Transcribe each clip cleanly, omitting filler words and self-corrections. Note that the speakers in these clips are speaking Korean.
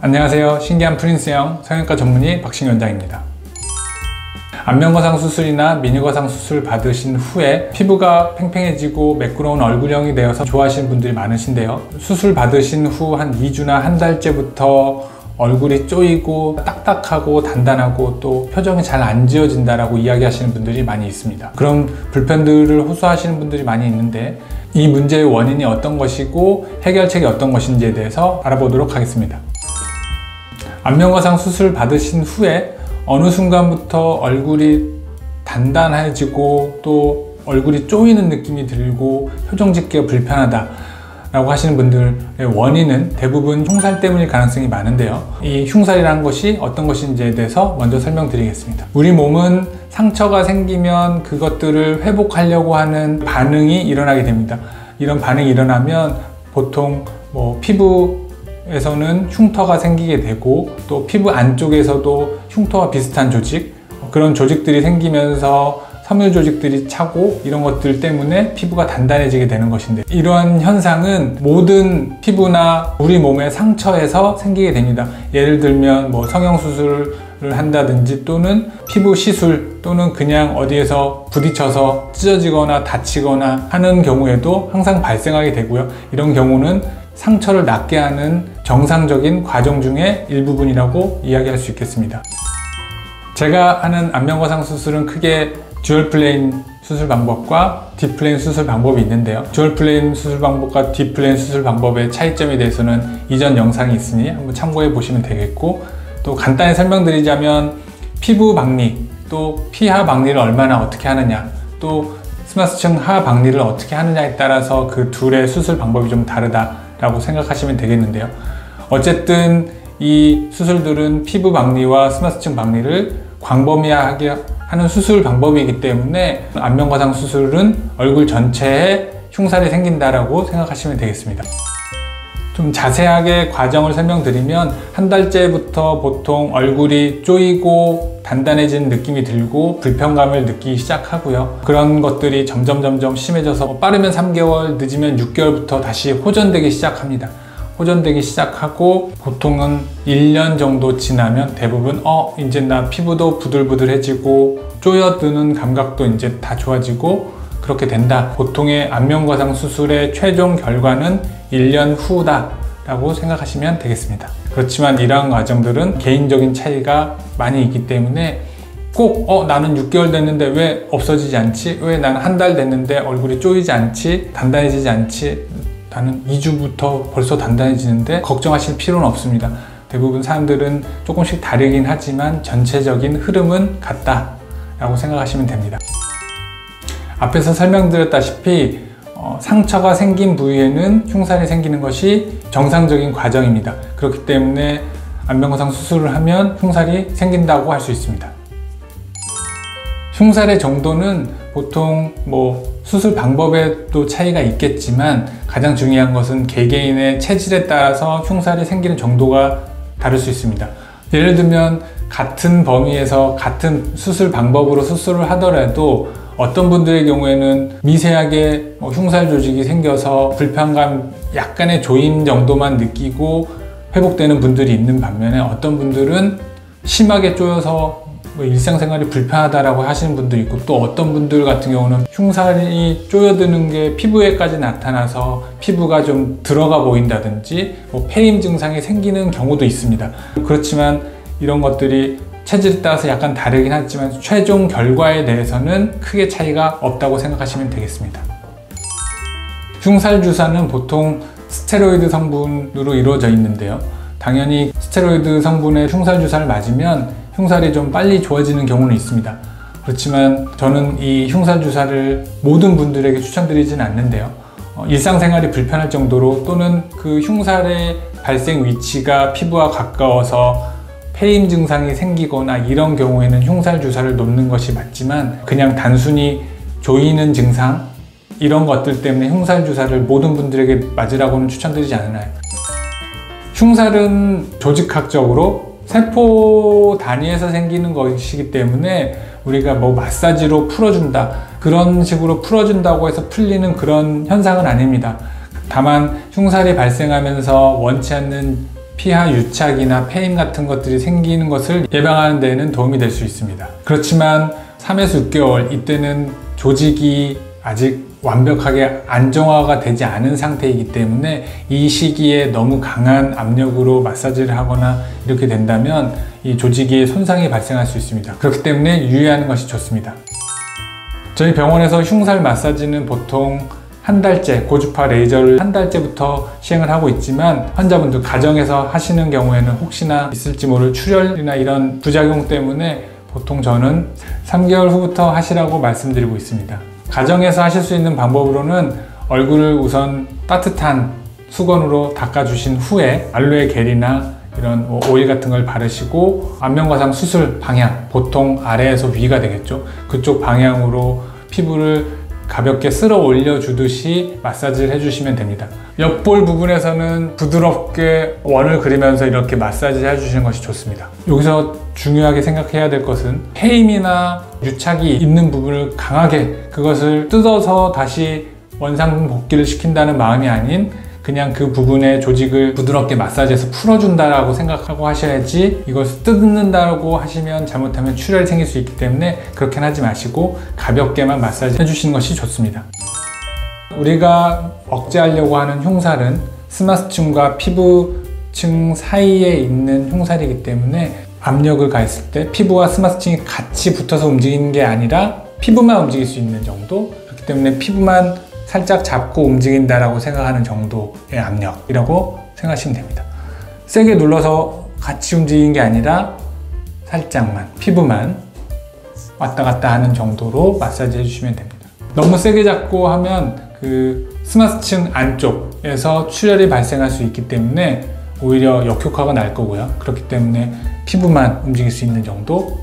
안녕하세요. 신기한 프린스형 성형외과 전문의 박신규 원장입니다. 안면거상 수술이나 미니거상 수술 받으신 후에 피부가 팽팽해지고 매끄러운 얼굴형이 되어서 좋아하시는 분들이 많으신데요. 수술 받으신 후 한 2주나 한 달째부터 얼굴이 쪼이고 딱딱하고 단단하고 또 표정이 잘 안 지어진다라고 이야기하시는 분들이 많이 있습니다. 그런 불편들을 호소하시는 분들이 많이 있는데 이 문제의 원인이 어떤 것이고 해결책이 어떤 것인지에 대해서 알아보도록 하겠습니다. 안면거상 수술 받으신 후에 어느 순간부터 얼굴이 단단해지고 또 얼굴이 쪼이는 느낌이 들고 표정 짓기가 불편하다 라고 하시는 분들의 원인은 대부분 흉살 때문일 가능성이 많은데요. 이 흉살이라는 것이 어떤 것인지에 대해서 먼저 설명드리겠습니다. 우리 몸은 상처가 생기면 그것들을 회복하려고 하는 반응이 일어나게 됩니다. 이런 반응이 일어나면 보통 피부에서는 흉터가 생기게 되고 또 피부 안쪽에서도 흉터와 비슷한 조직, 그런 조직들이 생기면서 섬유 조직들이 차고 이런 것들 때문에 피부가 단단해지게 되는 것인데, 이러한 현상은 모든 피부나 우리 몸의 상처에서 생기게 됩니다. 예를 들면 성형수술을 한다든지 또는 피부 시술 또는 그냥 어디에서 부딪혀서 찢어지거나 다치거나 하는 경우에도 항상 발생하게 되고요. 이런 경우는 상처를 낫게 하는 정상적인 과정 중에 일부분이라고 이야기할 수 있겠습니다. 제가 하는 안면거상 수술은 크게 듀얼 플레인 수술 방법과 딥플레인 수술 방법이 있는데요. 듀얼 플레인 수술 방법과 딥플레인 수술 방법의 차이점에 대해서는 이전 영상이 있으니 한번 참고해 보시면 되겠고, 또 간단히 설명드리자면 피부 박리, 또 피하 박리를 얼마나 어떻게 하느냐, 또 스마스층 하 박리를 어떻게 하느냐에 따라서 그 둘의 수술 방법이 좀 다르다라고 생각하시면 되겠는데요. 어쨌든 이 수술들은 피부 박리와 스마스층 박리를 광범위하게 하는 수술 방법이기 때문에 안면거상 수술은 얼굴 전체에 흉살이 생긴다라고 생각하시면 되겠습니다. 좀 자세하게 과정을 설명드리면 한 달째부터 보통 얼굴이 쪼이고 단단해지는 느낌이 들고 불편감을 느끼기 시작하고요. 그런 것들이 점점 심해져서 빠르면 3개월, 늦으면 6개월부터 다시 호전되기 시작합니다. 호전되기 시작하고 보통은 1년 정도 지나면 대부분 이제 나 피부도 부들부들해지고 쪼여드는 감각도 이제 다 좋아지고 그렇게 된다. 보통의 안면거상 수술의 최종 결과는 1년 후다 라고 생각하시면 되겠습니다. 그렇지만 이러한 과정들은 개인적인 차이가 많이 있기 때문에 꼭 나는 6개월 됐는데 왜 없어지지 않지? 왜 나는 한 달 됐는데 얼굴이 쪼이지 않지? 단단해지지 않지? 나는 2주부터 벌써 단단해지는데 걱정하실 필요는 없습니다. 대부분 사람들은 조금씩 다르긴 하지만 전체적인 흐름은 같다라고 생각하시면 됩니다. 앞에서 설명드렸다시피 상처가 생긴 부위에는 흉살이 생기는 것이 정상적인 과정입니다. 그렇기 때문에 안면거상 수술을 하면 흉살이 생긴다고 할 수 있습니다. 흉살의 정도는 보통 수술 방법에도 차이가 있겠지만 가장 중요한 것은 개개인의 체질에 따라서 흉살이 생기는 정도가 다를 수 있습니다. 예를 들면 같은 범위에서 같은 수술 방법으로 수술을 하더라도 어떤 분들의 경우에는 미세하게 흉살 조직이 생겨서 불편감, 약간의 조임 정도만 느끼고 회복되는 분들이 있는 반면에 어떤 분들은 심하게 쪼여서 일상생활이 불편하다라고 하시는 분들이 있고, 또 어떤 분들 같은 경우는 흉살이 쪼여드는 게 피부에까지 나타나서 피부가 좀 들어가 보인다든지 폐임 증상이 생기는 경우도 있습니다. 그렇지만 이런 것들이 체질에 따라서 약간 다르긴 하지만 최종 결과에 대해서는 크게 차이가 없다고 생각하시면 되겠습니다. 흉살 주사는 보통 스테로이드 성분으로 이루어져 있는데요. 당연히 스테로이드 성분의 흉살 주사를 맞으면 흉살이 좀 빨리 좋아지는 경우는 있습니다. 그렇지만 저는 이 흉살 주사를 모든 분들에게 추천드리진 않는데요. 일상생활이 불편할 정도로 또는 그 흉살의 발생 위치가 피부와 가까워서 폐임 증상이 생기거나 이런 경우에는 흉살 주사를 놓는 것이 맞지만, 그냥 단순히 조이는 증상 이런 것들 때문에 흉살 주사를 모든 분들에게 맞으라고는 추천드리지 않아요. 흉살은 조직학적으로 세포 단위에서 생기는 것이기 때문에 우리가 마사지로 풀어준다, 그런 식으로 풀어준다고 해서 풀리는 그런 현상은 아닙니다. 다만 흉살이 발생하면서 원치 않는 피하 유착이나 폐임 같은 것들이 생기는 것을 예방하는 데에는 도움이 될 수 있습니다. 그렇지만 3에서 6개월, 이때는 조직이 아직 완벽하게 안정화가 되지 않은 상태이기 때문에 이 시기에 너무 강한 압력으로 마사지를 하거나 이렇게 된다면 이 조직에 손상이 발생할 수 있습니다. 그렇기 때문에 유의하는 것이 좋습니다. 저희 병원에서 흉살 마사지는 보통 한 달째, 고주파 레이저를 한 달째부터 시행을 하고 있지만 환자분들 가정에서 하시는 경우에는 혹시나 있을지 모를 출혈이나 이런 부작용 때문에 보통 저는 3개월 후부터 하시라고 말씀드리고 있습니다. 가정에서 하실 수 있는 방법으로는 얼굴을 우선 따뜻한 수건으로 닦아주신 후에 알로에 겔이나 이런 오일 같은 걸 바르시고 안면과상 수술 방향, 보통 아래에서 위가 되겠죠. 그쪽 방향으로 피부를 가볍게 쓸어 올려주듯이 마사지를 해주시면 됩니다. 옆볼 부분에서는 부드럽게 원을 그리면서 이렇게 마사지를 해주시는 것이 좋습니다. 여기서 중요하게 생각해야 될 것은 폐임이나 유착이 있는 부분을 강하게 그것을 뜯어서 다시 원상 복귀를 시킨다는 마음이 아닌 그냥 그 부분의 조직을 부드럽게 마사지해서 풀어준다라고 생각하고 하셔야지, 이것을 뜯는다고 하시면 잘못하면 출혈이 생길 수 있기 때문에 그렇게는 하지 마시고 가볍게만 마사지 해주시는 것이 좋습니다. 우리가 억제하려고 하는 흉살은 스마스층과 피부층 사이에 있는 흉살이기 때문에 압력을 가했을 때 피부와 스마스층이 같이 붙어서 움직이는 게 아니라 피부만 움직일 수 있는 정도, 그렇기 때문에 피부만 살짝 잡고 움직인다라고 생각하는 정도의 압력이라고 생각하시면 됩니다. 세게 눌러서 같이 움직이는 게 아니라 살짝만, 피부만 왔다 갔다 하는 정도로 마사지 해주시면 됩니다. 너무 세게 잡고 하면 그 스마스층 안쪽에서 출혈이 발생할 수 있기 때문에 오히려 역효과가 날 거고요. 그렇기 때문에 피부만 움직일 수 있는 정도.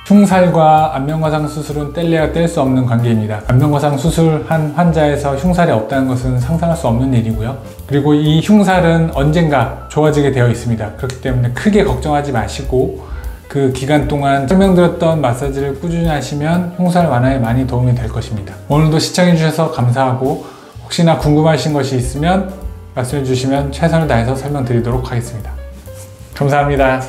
흉살과 안면과상 수술은 뗄래야 뗄 수 없는 관계입니다. 안면과상 수술한 환자에서 흉살이 없다는 것은 상상할 수 없는 일이고요. 그리고 이 흉살은 언젠가 좋아지게 되어 있습니다. 그렇기 때문에 크게 걱정하지 마시고 그 기간 동안 설명드렸던 마사지를 꾸준히 하시면 흉살 완화에 많이 도움이 될 것입니다. 오늘도 시청해 주셔서 감사하고 혹시나 궁금하신 것이 있으면 말씀해 주시면 최선을 다해서 설명드리도록 하겠습니다. 감사합니다.